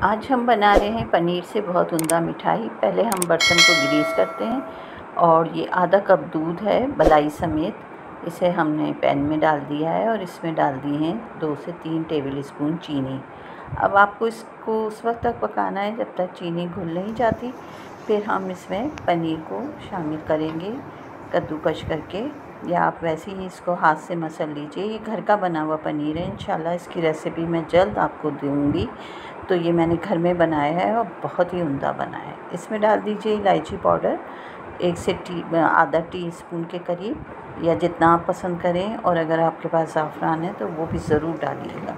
आज हम बना रहे हैं पनीर से बहुत उम्दा मिठाई। पहले हम बर्तन को ग्रीस करते हैं और ये आधा कप दूध है मलाई समेत, इसे हमने पैन में डाल दिया है और इसमें डाल दिए हैं 2 से 3 टेबल स्पून चीनी। अब आपको इसको उस वक्त तक पकाना है जब तक चीनी घुल नहीं जाती। फिर हम इसमें पनीर को शामिल करेंगे कद्दूकश करके, या आप वैसे ही इसको हाथ से मसल लीजिए। ये घर का बना हुआ पनीर है, इंशाल्लाह इसकी रेसिपी मैं जल्द आपको दूँगी। तो ये मैंने घर में बनाया है और बहुत ही उम्दा बना है। इसमें डाल दीजिए इलायची पाउडर 1 से आधा टीस्पून के करीब, या जितना आप पसंद करें, और अगर आपके पास ज़ाफ़रान है तो वो भी ज़रूर डालिएगा।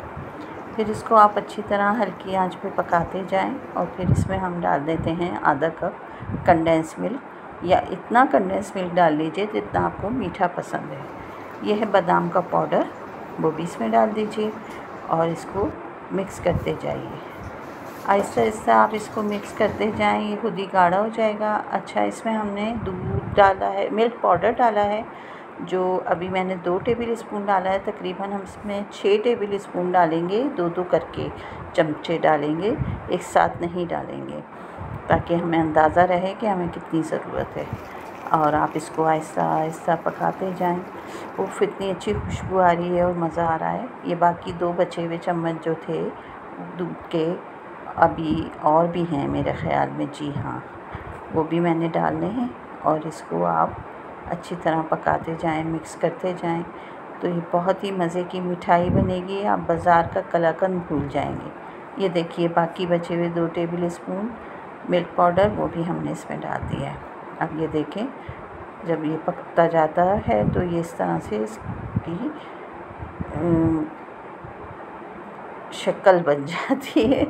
फिर इसको आप अच्छी तरह हल्की आंच पे पकाते जाएं और फिर इसमें हम डाल देते हैं आधा कप कंडेंस मिल्क, या इतना कंडेंस मिल्क डाल लीजिए जितना आपको मीठा पसंद है। यह है बादाम का पाउडर, वो भी इसमें डाल दीजिए और इसको मिक्स करते जाइए। आहिस्ता आहिस्ता आप इसको मिक्स करते जाएं, ये खुद ही गाढ़ा हो जाएगा। अच्छा, इसमें हमने दूध डाला है, मिल्क पाउडर डाला है, जो अभी मैंने 2 टेबल स्पून डाला है। तकरीबन हम इसमें 6 टेबल स्पून डालेंगे, 2-2 करके चमचे डालेंगे, एक साथ नहीं डालेंगे, ताकि हमें अंदाज़ा रहे कि हमें कितनी ज़रूरत है। और आप इसको आहिस्ता आहिस्ता पकाते जाएं। उफ़, इतनी अच्छी खुशबू आ रही है और मज़ा आ रहा है। ये बाकी 2 बचे हुए चम्मच जो थे दूध के, अभी और भी हैं मेरे ख़्याल में, जी हाँ, वो भी मैंने डालने हैं। और इसको आप अच्छी तरह पकाते जाएं, मिक्स करते जाएं, तो ये बहुत ही मज़े की मिठाई बनेगी। आप बाज़ार का कलाकंद भूल जाएंगे। ये देखिए, बाकी बचे हुए 2 टेबल स्पून मिल्क पाउडर, वो भी हमने इसमें डाल दिया है। अब ये देखें, जब ये पकता जाता है तो ये इस तरह से इसकी शक्ल बन जाती है।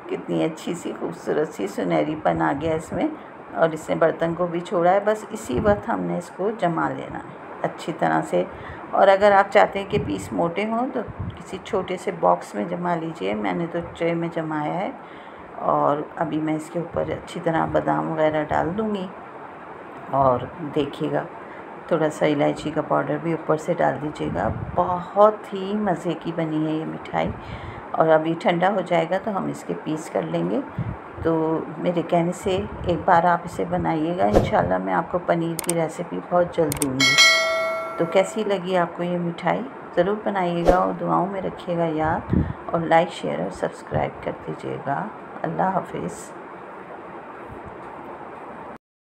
कितनी अच्छी सी खूबसूरत सी सुनहरीपन आ गया इसमें, और इसने बर्तन को भी छोड़ा है। बस इसी वक्त हमने इसको जमा लेना है अच्छी तरह से। और अगर आप चाहते हैं कि पीस मोटे हों तो किसी छोटे से बॉक्स में जमा लीजिए। मैंने तो ट्रे में जमाया है, और अभी मैं इसके ऊपर अच्छी तरह बादाम वगैरह डाल दूँगी। और देखिएगा, थोड़ा सा इलायची का पाउडर भी ऊपर से डाल दीजिएगा। बहुत ही मज़े की बनी है ये मिठाई। और अभी ठंडा हो जाएगा तो हम इसके पीस कर लेंगे। तो मेरे कहने से एक बार आप इसे बनाइएगा, इंशाल्लाह मैं आपको पनीर की रेसिपी बहुत जल्द दूँगी। तो कैसी लगी आपको ये मिठाई, ज़रूर बनाइएगा और दुआओं में रखिएगा याद, और लाइक, शेयर और सब्सक्राइब कर दीजिएगा। अल्लाह हाफ़िज़।